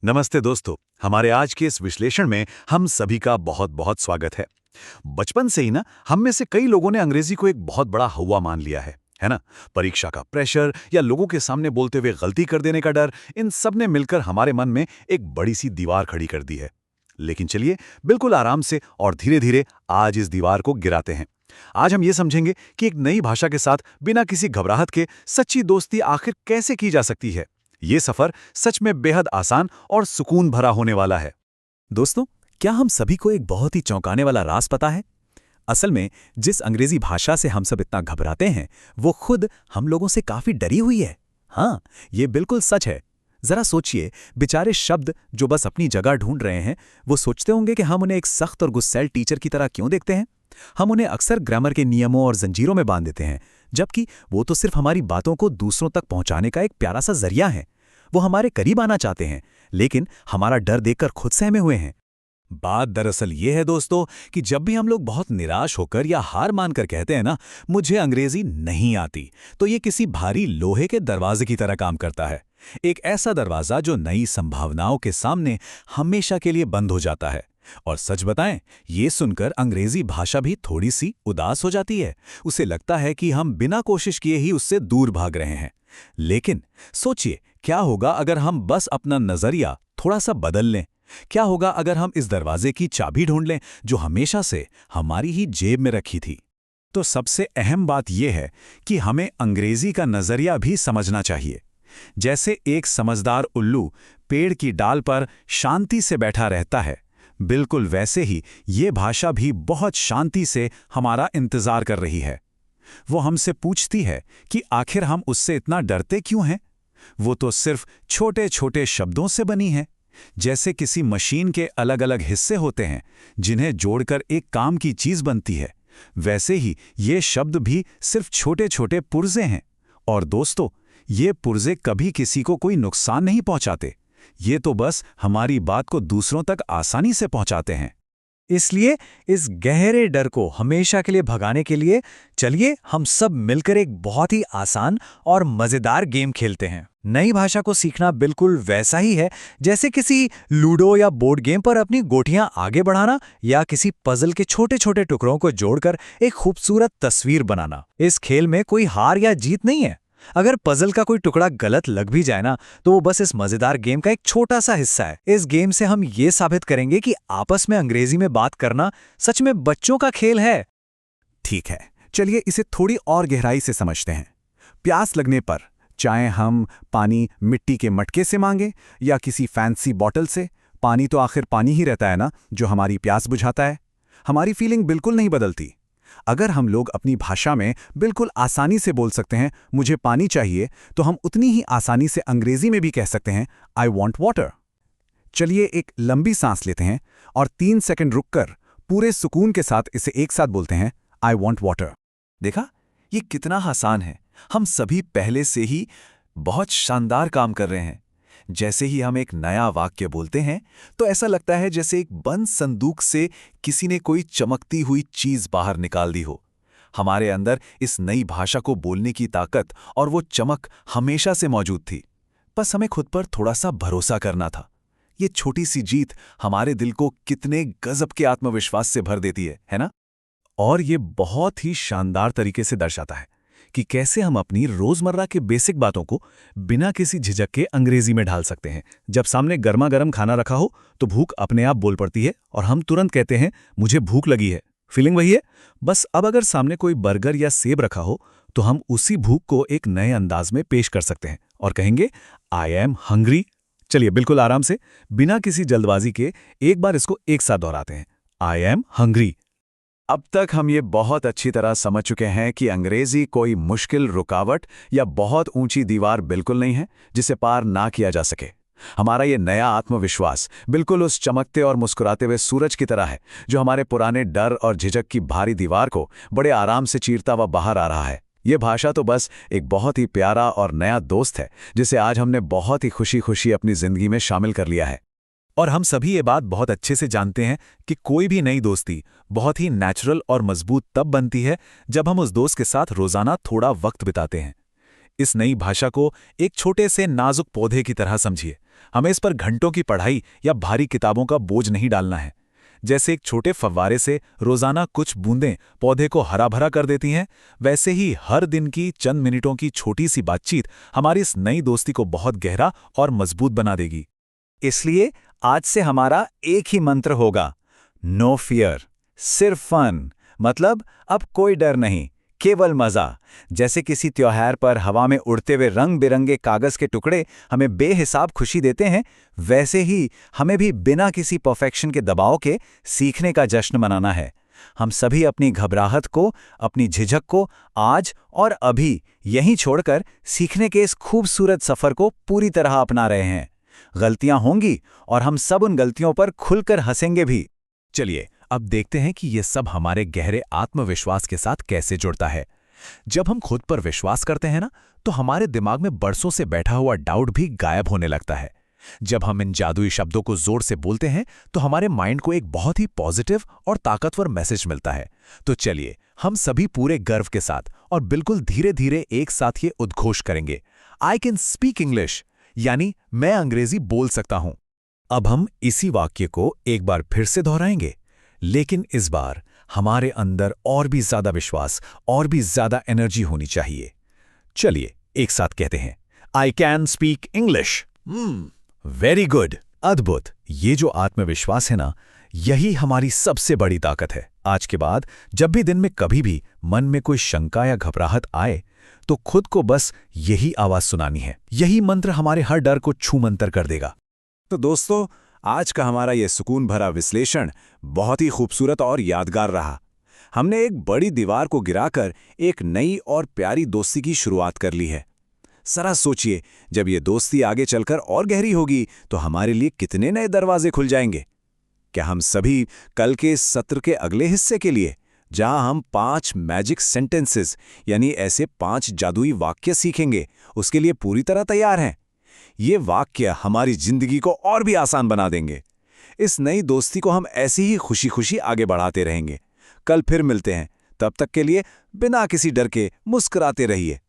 नमस्ते दोस्तों। हमारे आज के इस विश्लेषण में हम सभी का बहुत बहुत स्वागत है। बचपन से ही ना हम में से कई लोगों ने अंग्रेजी को एक बहुत बड़ा हौवा मान लिया है ना। परीक्षा का प्रेशर या लोगों के सामने बोलते हुए गलती कर देने का डर, इन सब ने मिलकर हमारे मन में एक बड़ी सी दीवार खड़ी कर दी है। लेकिन चलिए बिल्कुल आराम से और धीरे धीरे आज इस दीवार को गिराते हैं। आज हम ये समझेंगे कि एक नई भाषा के साथ बिना किसी घबराहट के सच्ची दोस्ती आखिर कैसे की जा सकती है। ये सफर सच में बेहद आसान और सुकून भरा होने वाला है। दोस्तों, क्या हम सभी को एक बहुत ही चौंकाने वाला राज पता है? असल में जिस अंग्रेजी भाषा से हम सब इतना घबराते हैं, वो खुद हम लोगों से काफी डरी हुई है। हाँ, ये बिल्कुल सच है। जरा सोचिए, बेचारे शब्द जो बस अपनी जगह ढूंढ रहे हैं, वो सोचते होंगे कि हम उन्हें एक सख्त और गुस्सैल टीचर की तरह क्यों देखते हैं। हम उन्हें अक्सर ग्रामर के नियमों और जंजीरों में बांध देते हैं, जबकि वो तो सिर्फ हमारी बातों को दूसरों तक पहुंचाने का एक प्यारा सा जरिया है। वो हमारे करीब आना चाहते हैं, लेकिन हमारा डर देखकर खुद सहमे हुए हैं। बात दरअसल ये है दोस्तों कि जब भी हम लोग बहुत निराश होकर या हार मानकर कहते हैं ना, मुझे अंग्रेजी नहीं आती, तो ये किसी भारी लोहे के दरवाजे की तरह काम करता है। एक ऐसा दरवाजा जो नई संभावनाओं के सामने हमेशा के लिए बंद हो जाता है। और सच बताएं, ये सुनकर अंग्रेजी भाषा भी थोड़ी सी उदास हो जाती है। उसे लगता है कि हम बिना कोशिश किए ही उससे दूर भाग रहे हैं। लेकिन सोचिए, क्या होगा अगर हम बस अपना नजरिया थोड़ा सा बदल लें? क्या होगा अगर हम इस दरवाजे की चाबी ढूंढ लें जो हमेशा से हमारी ही जेब में रखी थी? तो सबसे अहम बात यह है कि हमें अंग्रेजी का नजरिया भी समझना चाहिए। जैसे एक समझदार उल्लू पेड़ की डाल पर शांति से बैठा रहता है, बिल्कुल वैसे ही ये भाषा भी बहुत शांति से हमारा इंतजार कर रही है। वो हमसे पूछती है कि आखिर हम उससे इतना डरते क्यों हैं। वो तो सिर्फ छोटे छोटे शब्दों से बनी है। जैसे किसी मशीन के अलग अलग हिस्से होते हैं जिन्हें जोड़कर एक काम की चीज बनती है, वैसे ही ये शब्द भी सिर्फ छोटे छोटे पुर्जे हैं। और दोस्तों, ये पुर्जे कभी किसी को कोई नुकसान नहीं पहुंचाते। ये तो बस हमारी बात को दूसरों तक आसानी से पहुंचाते हैं। इसलिए इस गहरे डर को हमेशा के लिए भगाने के लिए चलिए हम सब मिलकर एक बहुत ही आसान और मजेदार गेम खेलते हैं। नई भाषा को सीखना बिल्कुल वैसा ही है जैसे किसी लूडो या बोर्ड गेम पर अपनी गोटियां आगे बढ़ाना या किसी पजल के छोटे छोटे टुकड़ों को जोड़कर एक खूबसूरत तस्वीर बनाना। इस खेल में कोई हार या जीत नहीं है। अगर पजल का कोई टुकड़ा गलत लग भी जाए ना, तो वो बस इस मजेदार गेम का एक छोटा सा हिस्सा है। इस गेम से हम ये साबित करेंगे कि आपस में अंग्रेजी में बात करना सच में बच्चों का खेल है। ठीक है, चलिए इसे थोड़ी और गहराई से समझते हैं। प्यास लगने पर चाहे हम पानी मिट्टी के मटके से मांगे या किसी फैंसी बॉटल से, पानी तो आखिर पानी ही रहता है ना, जो हमारी प्यास बुझाता है। हमारी फीलिंग बिल्कुल नहीं बदलती। अगर हम लोग अपनी भाषा में बिल्कुल आसानी से बोल सकते हैं मुझे पानी चाहिए, तो हम उतनी ही आसानी से अंग्रेजी में भी कह सकते हैं आई वॉन्ट वाटर। चलिए एक लंबी सांस लेते हैं और 3 सेकंड रुककर पूरे सुकून के साथ इसे एक साथ बोलते हैं आई वॉन्ट वाटर। देखा, ये कितना आसान है। हम सभी पहले से ही बहुत शानदार काम कर रहे हैं। जैसे ही हम एक नया वाक्य बोलते हैं तो ऐसा लगता है जैसे एक बंद संदूक से किसी ने कोई चमकती हुई चीज बाहर निकाल दी हो। हमारे अंदर इस नई भाषा को बोलने की ताकत और वो चमक हमेशा से मौजूद थी। बस हमें खुद पर थोड़ा सा भरोसा करना था। ये छोटी सी जीत हमारे दिल को कितने गजब के आत्मविश्वास से भर देती है ना? और ये बहुत ही शानदार तरीके से दर्शाता है कि कैसे हम अपनी रोजमर्रा के बेसिक बातों को बिना किसी झिझक के अंग्रेजी में ढाल सकते हैं। जब सामने गर्मा गर्म खाना रखा हो तो भूख अपने आप बोल पड़ती है और हम तुरंत कहते हैं मुझे भूख लगी है। फीलिंग वही है। बस अब अगर सामने कोई बर्गर या सेब रखा हो तो हम उसी भूख को एक नए अंदाज में पेश कर सकते हैं और कहेंगे आई एम हंग्री। चलिए बिल्कुल आराम से, बिना किसी जल्दबाजी के एक बार इसको एक साथ दोहराते हैं, आई एम हंग्री। अब तक हम ये बहुत अच्छी तरह समझ चुके हैं कि अंग्रेजी कोई मुश्किल रुकावट या बहुत ऊंची दीवार बिल्कुल नहीं है जिसे पार ना किया जा सके। हमारा ये नया आत्मविश्वास बिल्कुल उस चमकते और मुस्कुराते हुए सूरज की तरह है जो हमारे पुराने डर और झिझक की भारी दीवार को बड़े आराम से चीरता हुआ बाहर आ रहा है। ये भाषा तो बस एक बहुत ही प्यारा और नया दोस्त है जिसे आज हमने बहुत ही खुशी खुशी अपनी जिंदगी में शामिल कर लिया है। और हम सभी ये बात बहुत अच्छे से जानते हैं कि कोई भी नई दोस्ती बहुत ही नेचुरल और मजबूत तब बनती है जब हम उस दोस्त के साथ रोजाना थोड़ा वक्त बिताते हैं। इस नई भाषा को एक छोटे से नाजुक पौधे की तरह समझिए, हमें इस पर घंटों की पढ़ाई या भारी किताबों का बोझ नहीं डालना है। जैसे एक छोटे फव्वारे से रोजाना कुछ बूंदें पौधे को हरा भरा कर देती हैं, वैसे ही हर दिन की चंद मिनटों की छोटी सी बातचीत हमारी इस नई दोस्ती को बहुत गहरा और मजबूत बना देगी। इसलिए आज से हमारा एक ही मंत्र होगा, नो फियर, सिर्फ फन। मतलब अब कोई डर नहीं, केवल मजा। जैसे किसी त्योहार पर हवा में उड़ते हुए रंग बिरंगे कागज के टुकड़े हमें बेहिसाब खुशी देते हैं, वैसे ही हमें भी बिना किसी परफेक्शन के दबाव के सीखने का जश्न मनाना है। हम सभी अपनी घबराहट को, अपनी झिझक को आज और अभी यहीं छोड़कर सीखने के इस खूबसूरत सफर को पूरी तरह अपना रहे हैं। गलतियां होंगी और हम सब उन गलतियों पर खुलकर हंसेंगे भी। चलिए अब देखते हैं कि यह सब हमारे गहरे आत्मविश्वास के साथ कैसे जुड़ता है। जब हम खुद पर विश्वास करते हैं ना, तो हमारे दिमाग में बरसों से बैठा हुआ डाउट भी गायब होने लगता है। जब हम इन जादुई शब्दों को जोर से बोलते हैं तो हमारे माइंड को एक बहुत ही पॉजिटिव और ताकतवर मैसेज मिलता है। तो चलिए हम सभी पूरे गर्व के साथ और बिल्कुल धीरे धीरे एक साथ ये उद्घोष करेंगे, आई कैन स्पीक इंग्लिश, यानी मैं अंग्रेजी बोल सकता हूं। अब हम इसी वाक्य को एक बार फिर से दोहराएंगे, लेकिन इस बार हमारे अंदर और भी ज्यादा विश्वास और भी ज्यादा एनर्जी होनी चाहिए। चलिए एक साथ कहते हैं, I can speak English. Very good, अद्भुत। ये जो आत्मविश्वास है ना, यही हमारी सबसे बड़ी ताकत है। आज के बाद जब भी दिन में कभी भी मन में कोई शंका या घबराहट आए, तो खुद को बस यही आवाज सुनानी है। यही मंत्र हमारे हर डर को छूमंतर कर देगा। तो दोस्तों, आज का हमारा ये सुकून भरा विश्लेषण बहुत ही खूबसूरत और यादगार रहा। हमने एक बड़ी दीवार को गिराकर एक नई और प्यारी दोस्ती की शुरुआत कर ली है। जरा सोचिए, जब ये दोस्ती आगे चलकर और गहरी होगी तो हमारे लिए कितने नए दरवाजे खुल जाएंगे। क्या हम सभी कल के इस सत्र के अगले हिस्से के लिए, जहां हम 5 मैजिक सेंटेंसेस यानी ऐसे 5 जादुई वाक्य सीखेंगे, उसके लिए पूरी तरह तैयार हैं? ये वाक्य हमारी जिंदगी को और भी आसान बना देंगे। इस नई दोस्ती को हम ऐसी ही खुशी खुशी आगे बढ़ाते रहेंगे। कल फिर मिलते हैं, तब तक के लिए बिना किसी डर के मुस्कुराते रहिए।